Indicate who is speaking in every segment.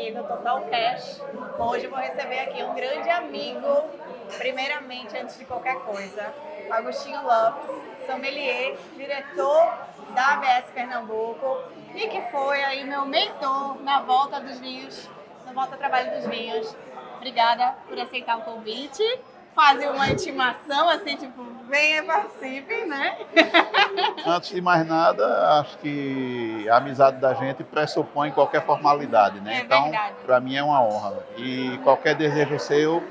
Speaker 1: aqui no Total Cash. Hoje eu vou receber aqui um grande amigo, primeiramente, antes de qualquer coisa, Agostinho Lopes, sommelier, diretor da ABS Pernambuco e que foi aí meu mentor na volta dos vinhos, na volta ao trabalho dos vinhos. Obrigada por aceitar o convite. Quase uma intimação, assim, tipo, venha e participe, né?
Speaker 2: Antes de mais nada, acho que a amizade da gente pressupõe qualquer formalidade, né?
Speaker 1: É
Speaker 2: Então,
Speaker 1: verdade.
Speaker 2: para mim é uma honra. E qualquer desejo seu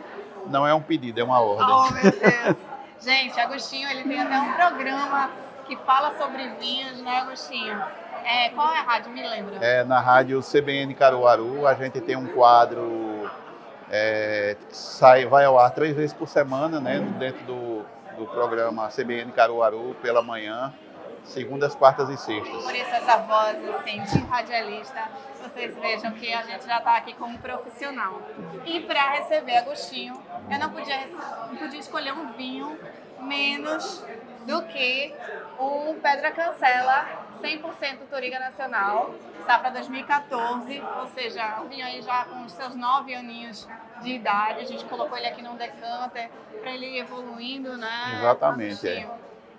Speaker 2: não é um pedido, é uma ordem.
Speaker 1: Oh, meu Deus! Gente, Agostinho, ele tem até um programa que fala sobre vinhos, né, Agostinho? Qual é a rádio? Me lembra?
Speaker 2: Na rádio CBN Caruaru, a gente tem um quadro vai ao ar 3 vezes por semana, né? Dentro do programa CBN Caruaru, pela manhã, segundas, quartas e sextas.
Speaker 1: Por isso essa voz, assim, de radialista, vocês vejam que a gente já está aqui como profissional. E para receber Agostinho, eu não podia escolher um vinho menos do que o Pedra Cancela 100% Touriga Nacional, safra 2014, ou seja, um vinho aí já com os seus 9 aninhos de idade. A gente colocou ele aqui num decanter para ele ir evoluindo, né?
Speaker 2: Exatamente,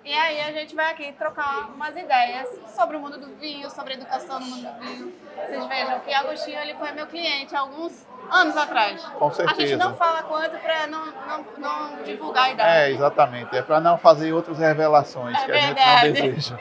Speaker 1: E aí a gente vai aqui trocar umas ideias sobre o mundo do vinho, sobre a educação no mundo do vinho. Vocês vejam que Agostinho ele foi meu cliente há alguns anos atrás.
Speaker 2: Com certeza.
Speaker 1: A gente não fala quanto para não divulgar a idade.
Speaker 2: Exatamente. É para não fazer outras revelações que
Speaker 1: verdade.
Speaker 2: A gente não deseja.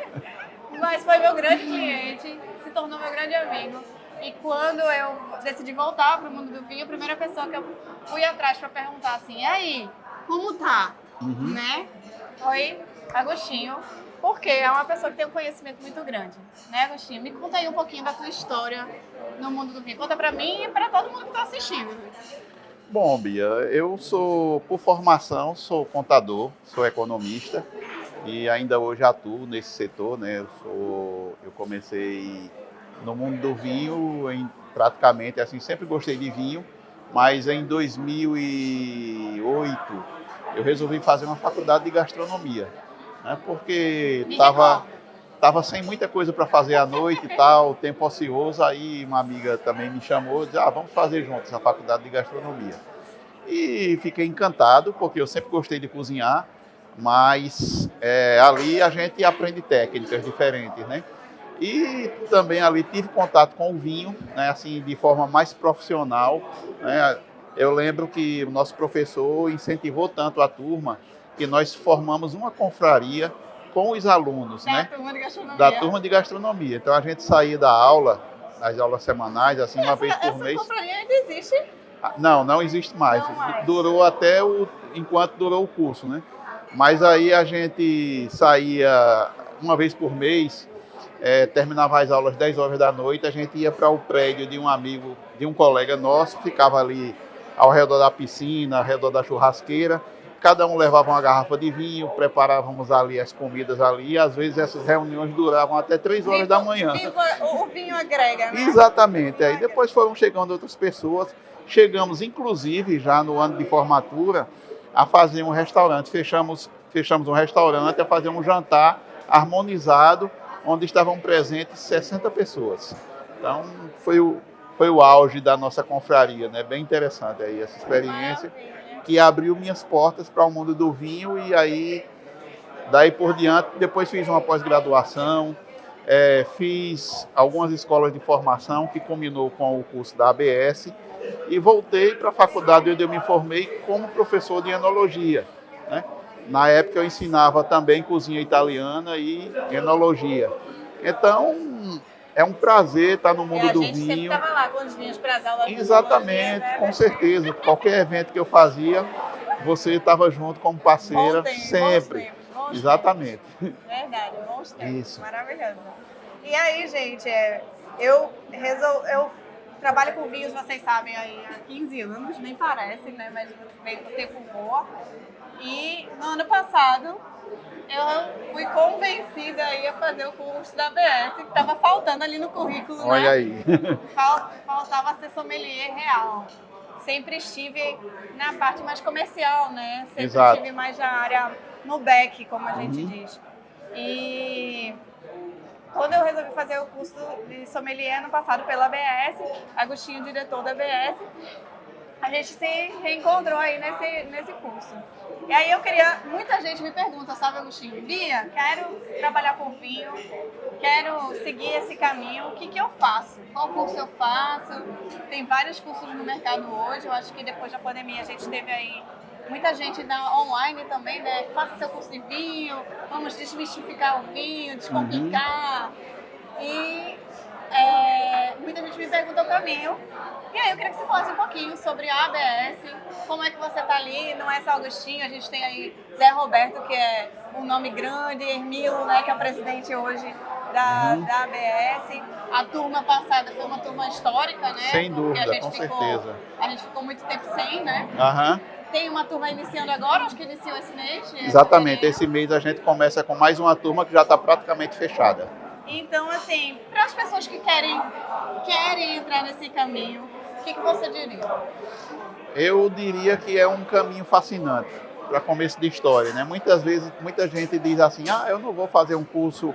Speaker 1: Mas foi meu grande cliente, se tornou meu grande amigo. E quando eu decidi voltar para o mundo do vinho, a primeira pessoa que eu fui atrás para perguntar assim, e aí, como tá? Né? Foi Agostinho, porque é uma pessoa que tem um conhecimento muito grande, né, Agostinho? Me conta aí um pouquinho da tua história no mundo do vinho. Conta pra mim e pra todo mundo que tá assistindo.
Speaker 2: Bom, Bia, eu sou, por formação, sou contador, sou economista e ainda hoje atuo nesse setor, né? Eu comecei no mundo do vinho, praticamente assim, sempre gostei de vinho, mas em 2008 eu resolvi fazer uma faculdade de gastronomia. Porque estava sem muita coisa para fazer à noite e tal, tempo ocioso, aí uma amiga também me chamou e disse, vamos fazer juntos a faculdade de gastronomia. E fiquei encantado, porque eu sempre gostei de cozinhar, mas ali a gente aprende técnicas diferentes, né? E também ali tive contato com o vinho, né, assim, de forma mais profissional, né? Eu lembro que o nosso professor incentivou tanto a turma que nós formamos uma confraria com os alunos, da turma de gastronomia. Então a gente saía da aula, nas aulas semanais, assim, uma vez por mês.
Speaker 1: Essa confraria ainda existe?
Speaker 2: Não existe mais. Durou até enquanto durou o curso, né? Mas aí a gente saía uma vez por mês, terminava as aulas 10 horas da noite, a gente ia para o prédio de um amigo, de um colega nosso, ficava ali ao redor da piscina, ao redor da churrasqueira. Cada um levava uma garrafa de vinho, preparávamos ali as comidas ali, e às vezes essas reuniões duravam até 3 horas da manhã.
Speaker 1: O vinho agrega, né?
Speaker 2: Exatamente. Aí depois foram chegando outras pessoas, chegamos inclusive já no ano de formatura a fazer um restaurante, fechamos um restaurante, a fazer um jantar harmonizado, onde estavam presentes 60 pessoas. Então foi o auge da nossa confraria, né? Bem interessante aí essa experiência. Que abriu minhas portas para o mundo do vinho e aí, daí por diante, depois fiz uma pós-graduação, fiz algumas escolas de formação que combinou com o curso da ABS e voltei para a faculdade onde eu me formei como professor de enologia, né? Na época eu ensinava também cozinha italiana e enologia. Então, é um prazer estar no mundo do vinho.
Speaker 1: A gente sempre estava lá com os vinhos para as aulas.
Speaker 2: Exatamente,
Speaker 1: né?
Speaker 2: com certeza. Qualquer evento que eu fazia, você estava junto como parceira, sempre.
Speaker 1: Bons
Speaker 2: Exatamente.
Speaker 1: Verdade, bons tempos.
Speaker 2: Isso.
Speaker 1: Maravilhoso. E aí, gente, eu trabalho com vinhos, vocês sabem, aí há 15 anos, nem parece, né? Mas o tempo voa. E no ano passado, eu fui convencida aí a fazer o curso da ABS, que estava faltando ali no currículo,
Speaker 2: Olha
Speaker 1: né?
Speaker 2: aí.
Speaker 1: Faltava ser sommelier real. Sempre estive na parte mais comercial, né? Sempre
Speaker 2: Exato.
Speaker 1: estive mais na área, no back, como a gente diz. E quando eu resolvi fazer o curso de sommelier ano passado pela ABS, Agostinho, diretor da ABS, a gente se reencontrou aí nesse curso. E aí muita gente me pergunta, sabe, Agostinho, Bia, quero trabalhar com vinho, quero seguir esse caminho, o que eu faço? Qual curso eu faço? Tem vários cursos no mercado hoje, eu acho que depois da pandemia a gente teve aí muita gente online também, né? Faça seu curso de vinho, vamos desmistificar o vinho, descomplicar. E muita gente me pergunta o caminho. E aí eu queria que você falasse um pouquinho sobre a ABS, como é que você está ali, não é só Agostinho, a gente tem aí Zé Roberto, que é um nome grande, Hermilo, né, que é o presidente hoje da ABS. A turma passada foi uma turma histórica, né?
Speaker 2: Sem dúvida, com certeza.
Speaker 1: A gente ficou muito tempo sem, né? Tem uma turma iniciando agora, acho que iniciou esse mês.
Speaker 2: Exatamente, esse mês a gente começa com mais uma turma que já está praticamente fechada.
Speaker 1: Então, assim, para as pessoas que querem entrar nesse caminho, o que você diria?
Speaker 2: Eu diria que é um caminho fascinante para começo de história, né? Muitas vezes, muita gente diz assim, eu não vou fazer um curso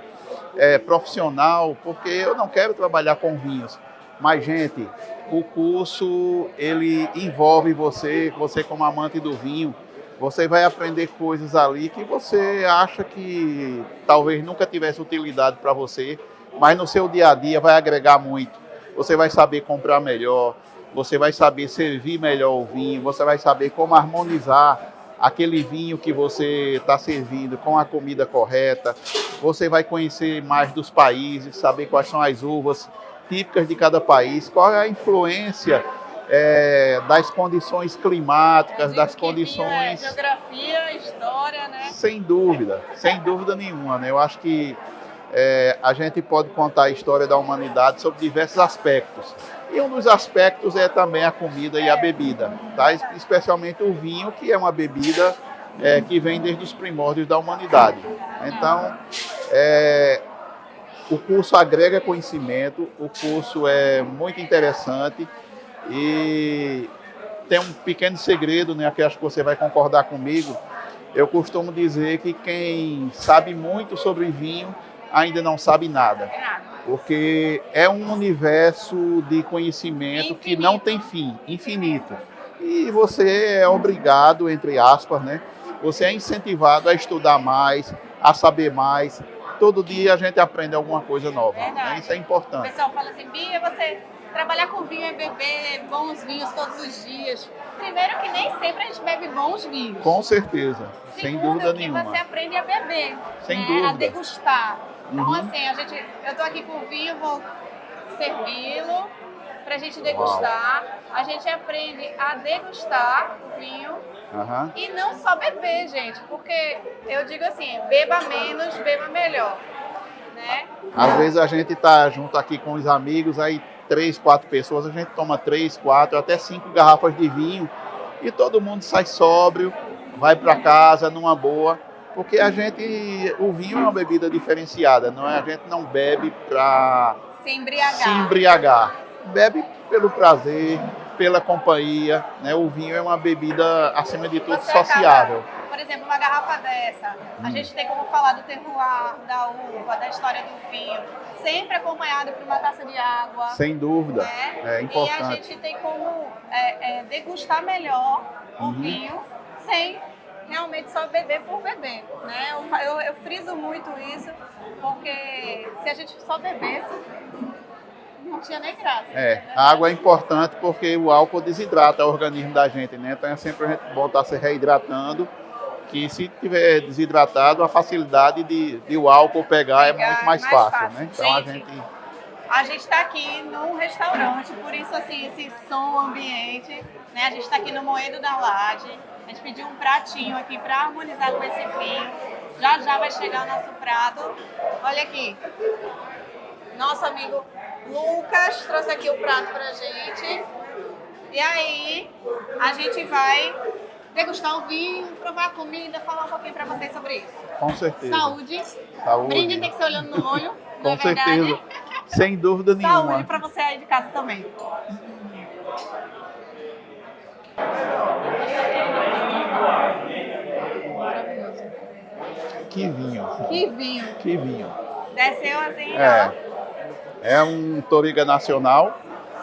Speaker 2: profissional porque eu não quero trabalhar com vinhos. Mas, gente, o curso, ele envolve você como amante do vinho, você vai aprender coisas ali que você acha que talvez nunca tivesse utilidade para você, mas no seu dia a dia vai agregar muito. Você vai saber comprar melhor, você vai saber servir melhor o vinho, você vai saber como harmonizar aquele vinho que você está servindo com a comida correta, você vai conhecer mais dos países, saber quais são as uvas típicas de cada país, qual é a influência das condições climáticas, das condições...
Speaker 1: Geografia, história, né?
Speaker 2: Sem dúvida nenhuma, né? Eu acho que a gente pode contar a história da humanidade sobre diversos aspectos. E um dos aspectos é também a comida e a bebida, tá? Especialmente o vinho, que é uma bebida que vem desde os primórdios da humanidade. Então, o curso agrega conhecimento, o curso é muito interessante e tem um pequeno segredo, né, que acho que você vai concordar comigo. Eu costumo dizer que quem sabe muito sobre vinho ainda não sabe nada, porque é um universo de conhecimento que não tem fim, infinito. E você é obrigado, entre aspas, né? Você é incentivado a estudar mais, a saber mais. Todo dia a gente aprende alguma coisa nova. Né? Isso é importante.
Speaker 1: O pessoal fala assim, Bia, você trabalhar com vinho é beber bons vinhos todos os dias. Primeiro que nem sempre a gente bebe bons vinhos.
Speaker 2: Com certeza, sem dúvida nenhuma.
Speaker 1: Segundo que você aprende a beber,
Speaker 2: sem dúvida.
Speaker 1: A degustar. Então assim, eu tô aqui com o vinho, vou servi-lo pra gente degustar. A gente aprende a degustar o vinho. E não só beber, gente, porque eu digo assim, beba menos, beba melhor, né?
Speaker 2: Às vezes a gente tá junto aqui com os amigos, aí 3, 4 pessoas, a gente toma 3, 4, até 5 garrafas de vinho e todo mundo sai sóbrio, vai para casa numa boa, porque o vinho é uma bebida diferenciada, não é? A gente não bebe para
Speaker 1: se
Speaker 2: embriagar, bebe pelo prazer, pela companhia, né? O vinho é uma bebida, acima de tudo, sociável.
Speaker 1: Por exemplo, uma garrafa dessa, a gente tem como falar do terroir, da uva, da história do vinho, sempre acompanhado por uma taça de água.
Speaker 2: Sem dúvida,
Speaker 1: né?
Speaker 2: É importante.
Speaker 1: E a gente tem como degustar melhor o vinho, sem realmente só beber por beber, né? Eu friso muito isso, porque se a gente só bebesse, não tinha nem graça.
Speaker 2: A água é importante porque o álcool desidrata o organismo da gente, né? Então é sempre a gente bom estar se reidratando, que se tiver desidratado, a facilidade de o álcool pegar é muito mais fácil, né? Então
Speaker 1: a gente está aqui num restaurante, por isso assim, esse som ambiente, né? A gente está aqui no Moedo da Laje, a gente pediu um pratinho aqui para harmonizar com esse vinho. Já já vai chegar o nosso prato. Olha aqui, nosso amigo Lucas trouxe aqui o prato pra gente. E aí, a gente vai degustar o vinho, provar a comida, falar um pouquinho pra vocês sobre isso.
Speaker 2: Com certeza.
Speaker 1: Saúde. Brinde tem que ser olhando no olho, não é verdade?
Speaker 2: Com certeza. Sem dúvida nenhuma.
Speaker 1: Saúde pra você aí de casa também.
Speaker 2: Que vinho.
Speaker 1: Que vinho.
Speaker 2: Que vinho.
Speaker 1: Desceu assim, ó.
Speaker 2: É um Touriga nacional.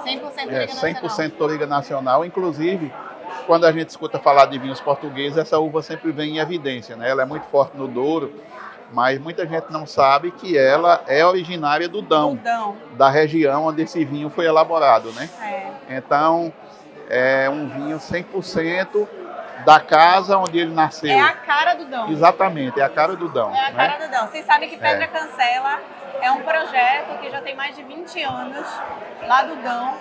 Speaker 1: 100% Touriga nacional.
Speaker 2: 100% Touriga nacional. Inclusive, quando a gente escuta falar de vinhos portugueses, essa uva sempre vem em evidência, né? Ela é muito forte no Douro, mas muita gente não sabe que ela é originária do Dão, da região onde esse vinho foi elaborado, né? Então, é um vinho 100% da casa onde ele nasceu.
Speaker 1: É a cara do Dão.
Speaker 2: Exatamente, é a cara do Dão.
Speaker 1: É a cara do Dão. Vocês sabem que Pedra Cancela é um projeto que já tem mais de 20 anos, lá do Dão,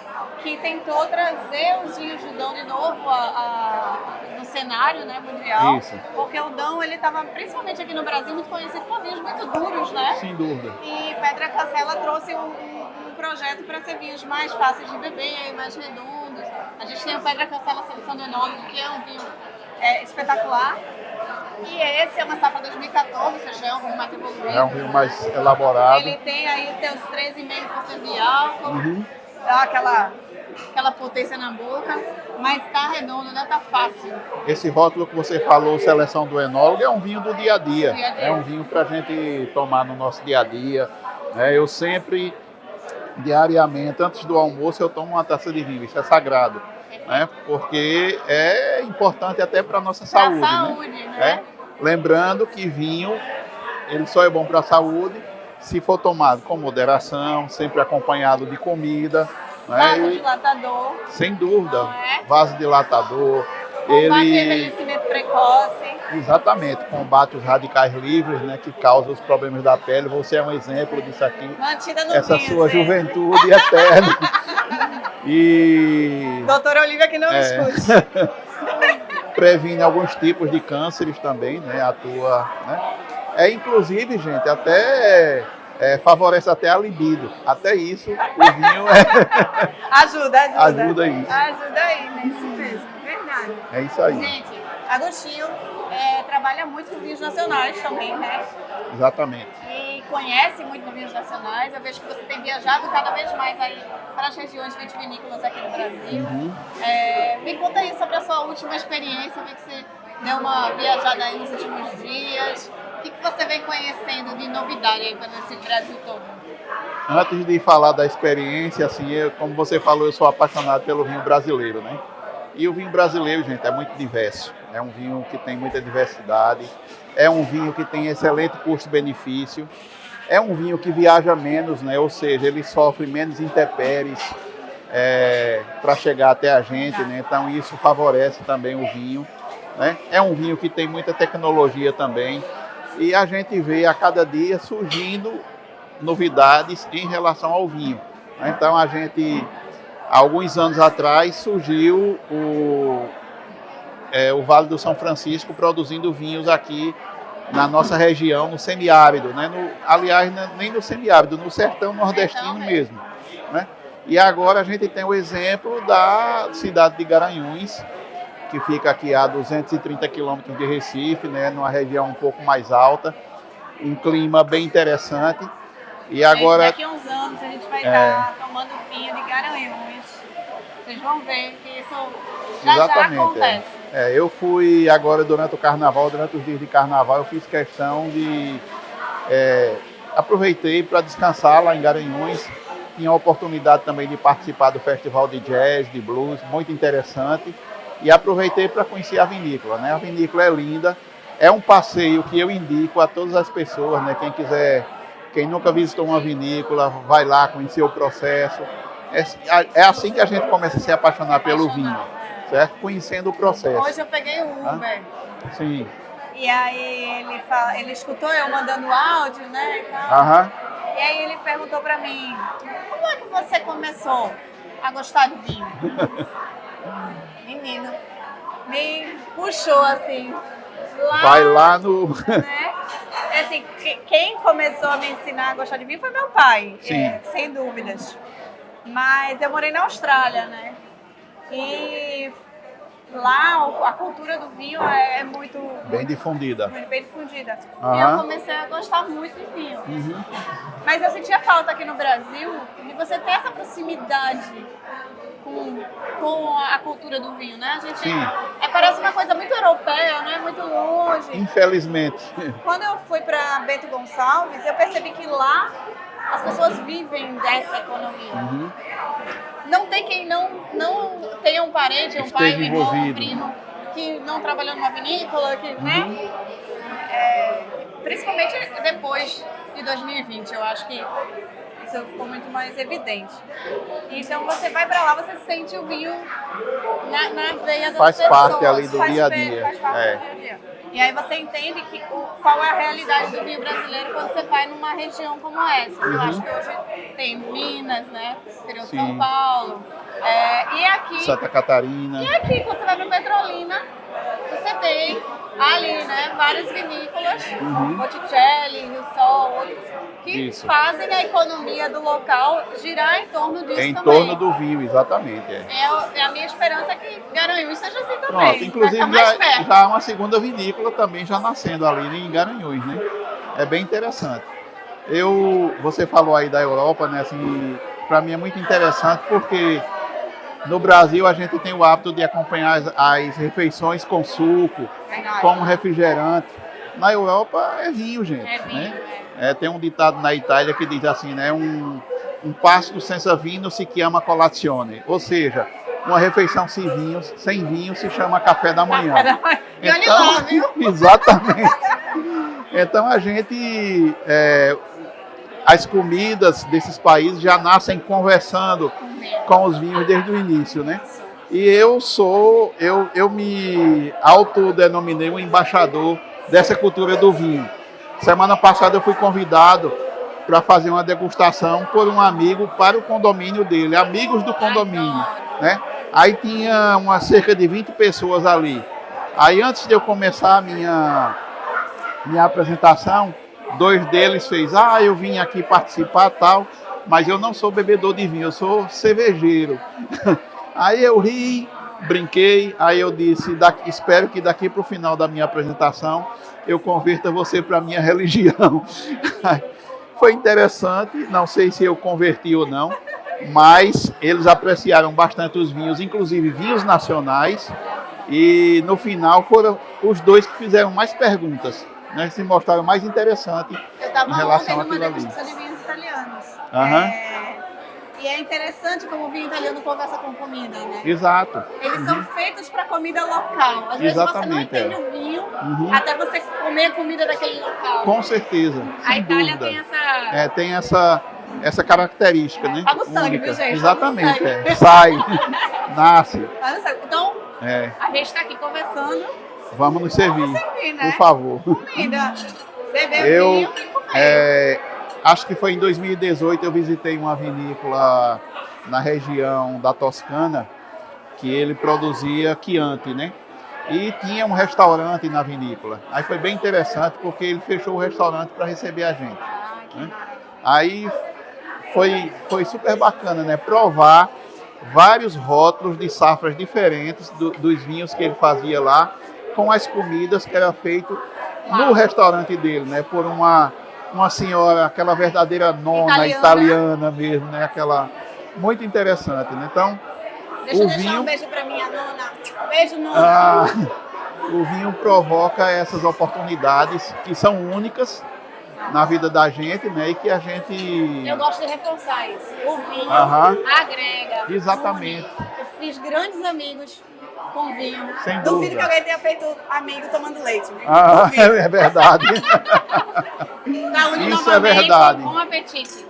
Speaker 1: que tentou trazer os vinhos do Dão de novo no cenário, né, mundial.
Speaker 2: Isso.
Speaker 1: Porque o Dão, ele estava, principalmente aqui no Brasil, muito conhecido por vinhos muito duros, né?
Speaker 2: Sem dúvida.
Speaker 1: E Pedra Cancela trouxe um projeto para ser vinhos mais fáceis de beber, mais redondos. A gente tem o Pedra Cancela Seleção do Enólogo, que é um vinho espetacular. E esse é uma safra 2014, ou seja, é um vinho mais evoluído.
Speaker 2: É um vinho mais elaborado.
Speaker 1: Ele tem aí os seus 13,5% de álcool, dá aquela potência na boca, mas tá redondo, né? Tá fácil.
Speaker 2: Esse rótulo que você falou, Seleção do Enólogo, é um vinho do dia a dia. É um vinho para a gente tomar no nosso dia a dia. Eu sempre, diariamente, antes do almoço, eu tomo uma taça de vinho. Isso é sagrado. Porque é importante até para a nossa saúde. Né? Lembrando que vinho, ele só é bom para a saúde se for tomado com moderação, sempre acompanhado de comida.
Speaker 1: Vasodilatador.
Speaker 2: Sem dúvida. Vasodilatador.
Speaker 1: Combate o envelhecimento precoce.
Speaker 2: Exatamente, combate os radicais livres, né, que causam os problemas da pele. Você é um exemplo disso aqui.
Speaker 1: Mantida no
Speaker 2: essa
Speaker 1: vinho,
Speaker 2: sua juventude eterna. E
Speaker 1: doutora Olivia que não me escute.
Speaker 2: Previne alguns tipos de cânceres também, né? Atua, né? Inclusive, gente, até favorece até a libido. Até isso, o vinho
Speaker 1: ajuda isso.
Speaker 2: Ajuda
Speaker 1: aí, né? Isso mesmo, verdade.
Speaker 2: É isso aí.
Speaker 1: Gente, Agostinho trabalha muito com vinhos nacionais também, né?
Speaker 2: Exatamente.
Speaker 1: E conhece muito vinhos nacionais. Eu vejo que você tem viajado cada vez mais aí para as regiões vitivinícolas aqui no Brasil. Me conta aí sobre a sua última experiência, vi que você deu uma viajada aí nos últimos dias. O que você vem conhecendo de novidade aí para esse Brasil todo?
Speaker 2: Antes de falar da experiência, assim, como você falou, eu sou apaixonado pelo vinho brasileiro, né? E o vinho brasileiro, gente, é muito diverso. É um vinho que tem muita diversidade. É um vinho que tem excelente custo-benefício. É um vinho que viaja menos, né? Ou seja, ele sofre menos intempéries para chegar até a gente, né? Então isso favorece também o vinho, né? É um vinho que tem muita tecnologia também. E a gente vê a cada dia surgindo novidades em relação ao vinho. Então a gente, há alguns anos atrás, surgiu o Vale do São Francisco produzindo vinhos aqui na nossa região, no semiárido, né? Aliás, nem no semiárido, no sertão nordestino mesmo, né? E agora a gente tem o exemplo da cidade de Garanhuns, que fica aqui a 230 quilômetros de Recife, né? Numa região um pouco mais alta, um clima bem interessante. E agora,
Speaker 1: daqui a uns anos a gente vai estar tomando vinho de Garanhuns. Vocês vão ver que isso já acontece.
Speaker 2: Eu fui agora durante o carnaval, durante os dias de carnaval, eu fiz questão de... aproveitei para descansar lá em Garanhuns. Tinha a oportunidade também de participar do festival de jazz, de blues, muito interessante. E aproveitei para conhecer a vinícola, né? A vinícola é linda. É um passeio que eu indico a todas as pessoas, né? Quem quiser... Quem nunca visitou uma vinícola, vai lá conhecer o processo. É assim que a gente começa a se apaixonar pelo vinho, certo? Conhecendo o processo.
Speaker 1: Hoje eu peguei o Uber.
Speaker 2: Sim.
Speaker 1: E aí ele escutou eu mandando áudio, né? E aí ele perguntou pra mim, como é que você começou a gostar de vinho? Menino, me puxou assim.
Speaker 2: Vai lá no...
Speaker 1: Né? Assim, quem começou a me ensinar a gostar de vinho foi meu pai, sem dúvidas. Mas eu morei na Austrália, né? E lá a cultura do vinho é muito...
Speaker 2: Bem difundida.
Speaker 1: Bem difundida. E eu comecei a gostar muito de vinho. Mas eu sentia falta aqui no Brasil de você ter essa proximidade com a cultura do vinho, né? A gente
Speaker 2: Sim.
Speaker 1: parece uma coisa muito europeia, né? Muito longe.
Speaker 2: Infelizmente.
Speaker 1: Quando eu fui para Bento Gonçalves, eu percebi que lá as pessoas vivem dessa economia.
Speaker 2: Uhum.
Speaker 1: Não tem quem não tenha um parente, um pai, um irmão, um primo que não trabalhou numa vinícola, que, né? Principalmente depois de 2020, eu acho que isso ficou muito mais evidente. Então você vai para lá, você sente o vinho na veia das
Speaker 2: Faz
Speaker 1: pessoas.
Speaker 2: parte ali do dia a dia.
Speaker 1: Faz parte do dia a dia. E aí você entende qual é a realidade do vinho brasileiro quando você vai numa região como essa. Eu acho que hoje tem Minas, né? Interior de São Paulo. E aqui...
Speaker 2: Santa Catarina.
Speaker 1: E aqui, quando você vai para Petrolina, você tem ali, né, várias vinícolas, Botticelli, Rio Sol, outros, que fazem a economia do local girar em torno disso
Speaker 2: em
Speaker 1: também.
Speaker 2: Torno do vinho, exatamente.
Speaker 1: É a minha esperança que Garanhuns seja assim também.
Speaker 2: Pronto, inclusive já há uma segunda vinícola também já nascendo ali em Garanhuns, né? É bem interessante. Você falou aí da Europa, né? Assim, para mim é muito interessante porque no Brasil a gente tem o hábito de acompanhar as refeições com suco, com refrigerante. Na Europa é vinho, gente.
Speaker 1: É vinho,
Speaker 2: né? Tem um ditado na Itália que diz assim, né? Um pasto senza vino se chiama colazione. Ou seja, uma refeição sem vinho se chama café da manhã.
Speaker 1: E olha lá, viu?
Speaker 2: Exatamente. Então a gente... as comidas desses países já nascem conversando com os vinhos desde o início, né? E eu me autodenominei um embaixador dessa cultura do vinho. Semana passada eu fui convidado para fazer uma degustação por um amigo para o condomínio dele, amigos do condomínio, né? Aí tinha cerca de 20 pessoas ali. Aí antes de eu começar a minha apresentação, 2 deles fez, eu vim aqui participar tal, mas eu não sou bebedor de vinho, eu sou cervejeiro. Aí eu ri, brinquei, aí eu disse, espero que daqui para o final da minha apresentação eu converta você para a minha religião. Foi interessante, não sei se eu converti ou não, mas eles apreciaram bastante os vinhos, inclusive vinhos nacionais, e no final foram os 2 que fizeram mais perguntas, né, se mostraram mais interessantes em relação àquilo ali. Eu estava ontem numa degustação de vinhos italianos.
Speaker 1: E é interessante como o vinho italiano conversa com comida, né?
Speaker 2: Exato.
Speaker 1: Eles são feitos para comida local. Às vezes você não entende o vinho até você comer a comida daquele local.
Speaker 2: Com certeza.
Speaker 1: A Itália
Speaker 2: dúvida.
Speaker 1: tem
Speaker 2: essa característica, né?
Speaker 1: Tá no sangue, viu, gente?
Speaker 2: Exatamente. Sai, nasce.
Speaker 1: Então, a gente está aqui conversando.
Speaker 2: Vamos nos servir,
Speaker 1: né?
Speaker 2: por favor.
Speaker 1: Comida. Beber vinho e comer.
Speaker 2: Acho que foi em 2018 eu visitei uma vinícola na região da Toscana que ele produzia Chianti, né? E tinha um restaurante na vinícola. Aí foi bem interessante porque ele fechou o restaurante para receber a gente. Né? Aí foi super bacana, né? Provar vários rótulos de safras diferentes dos vinhos que ele fazia lá com as comidas que era feito no restaurante dele, né? Por uma senhora, aquela verdadeira nona italiana mesmo, né? Aquela muito interessante, né? Então,
Speaker 1: deixa eu deixar um beijo para minha nona. Beijo, nona.
Speaker 2: O vinho provoca essas oportunidades que são únicas na vida da gente, né? E que a gente...
Speaker 1: Eu gosto de reforçar isso. O vinho agrega.
Speaker 2: Exatamente.
Speaker 1: Eu fiz grandes amigos com vinho.
Speaker 2: Sem
Speaker 1: Duvido
Speaker 2: dúvida.
Speaker 1: que alguém tenha feito amigo tomando leite.
Speaker 2: É verdade.
Speaker 1: Saúde
Speaker 2: Isso é verdade.
Speaker 1: Bom apetite.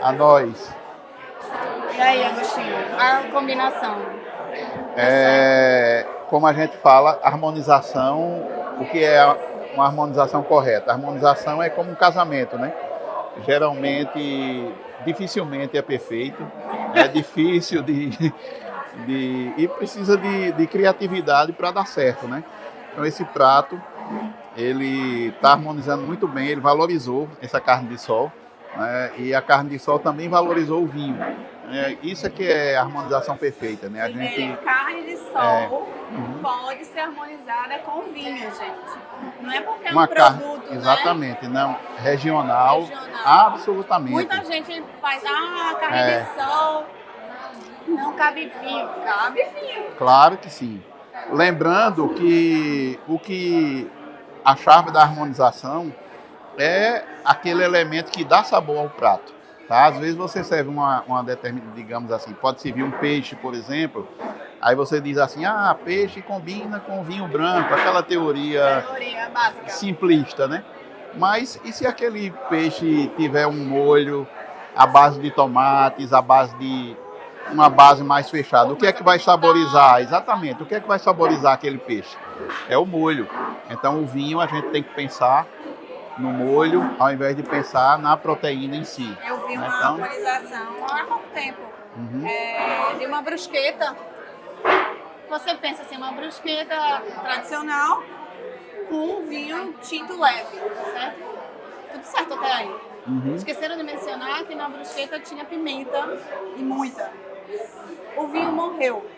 Speaker 2: A nós.
Speaker 1: E aí, Agostinho? A combinação.
Speaker 2: Como a gente fala, harmonização, o que é uma harmonização correta? A harmonização é como um casamento, né? Geralmente, dificilmente é perfeito, é difícil e precisa de criatividade para dar certo, né? Então esse prato, ele está harmonizando muito bem, ele valorizou essa carne de sol, né? E a carne de sol também valorizou o vinho. Isso é que é a harmonização perfeita, né?
Speaker 1: Carne de sol pode ser harmonizada com vinho, gente. Não é porque é um produto, né?
Speaker 2: Exatamente, não. Regional, absolutamente.
Speaker 1: Muita gente faz, carne de sol. Não cabe vinho. Cabe vinho.
Speaker 2: Claro que sim. Lembrando que a chave da harmonização é aquele elemento que dá sabor ao prato. Tá? Às vezes você serve uma determinada, digamos assim, pode servir um peixe, por exemplo, aí você diz assim, peixe combina com vinho branco, aquela teoria
Speaker 1: básica,
Speaker 2: simplista, né? Mas e se aquele peixe tiver um molho à base de tomates, à base de uma base mais fechada? O que é que vai saborizar? Exatamente, o que é que vai saborizar aquele peixe? É o molho. Então o vinho a gente tem que pensar no molho, ao invés de pensar na proteína em si.
Speaker 1: Eu vi uma harmonização há pouco tempo, de uma brusqueta. Você pensa assim, uma brusqueta tradicional com vinho tinto leve, certo? Tudo certo até aí. Esqueceram de mencionar que na brusqueta tinha pimenta e muita. O vinho morreu.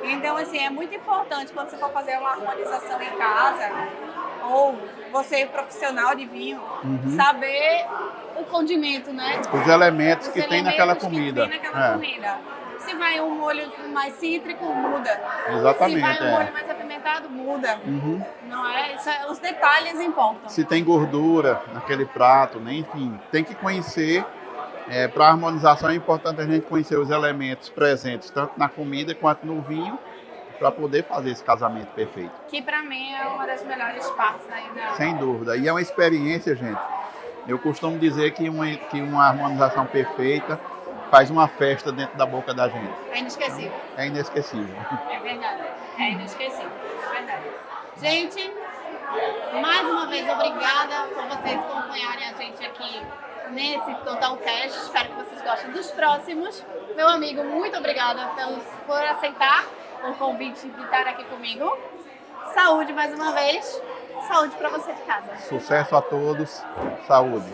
Speaker 1: Então, assim, é muito importante quando você for fazer uma harmonização em casa, ou você profissional de vinho, saber o condimento, né?
Speaker 2: Os elementos que tem naquela comida.
Speaker 1: Se vai um molho mais cítrico, muda.
Speaker 2: Exatamente.
Speaker 1: Se vai um molho mais apimentado, muda. Não é? Os detalhes importam.
Speaker 2: Se tem gordura naquele prato, né? Enfim, tem que conhecer. Para a harmonização é importante a gente conhecer os elementos presentes, tanto na comida quanto no vinho, para poder fazer esse casamento perfeito.
Speaker 1: Que para mim é uma das melhores partes ainda.
Speaker 2: Sem dúvida. E é uma experiência, gente. Eu costumo dizer que uma harmonização perfeita faz uma festa dentro da boca da gente.
Speaker 1: É inesquecível.
Speaker 2: É inesquecível.
Speaker 1: É verdade. É inesquecível. É verdade. Gente, mais uma vez, obrigada por vocês acompanharem a gente aqui nesse Totalcast. Espero que vocês gostem dos próximos. Meu amigo, muito obrigada por aceitar o convite de estar aqui comigo. Saúde mais uma vez. Saúde para você de casa.
Speaker 2: Sucesso a todos. Saúde.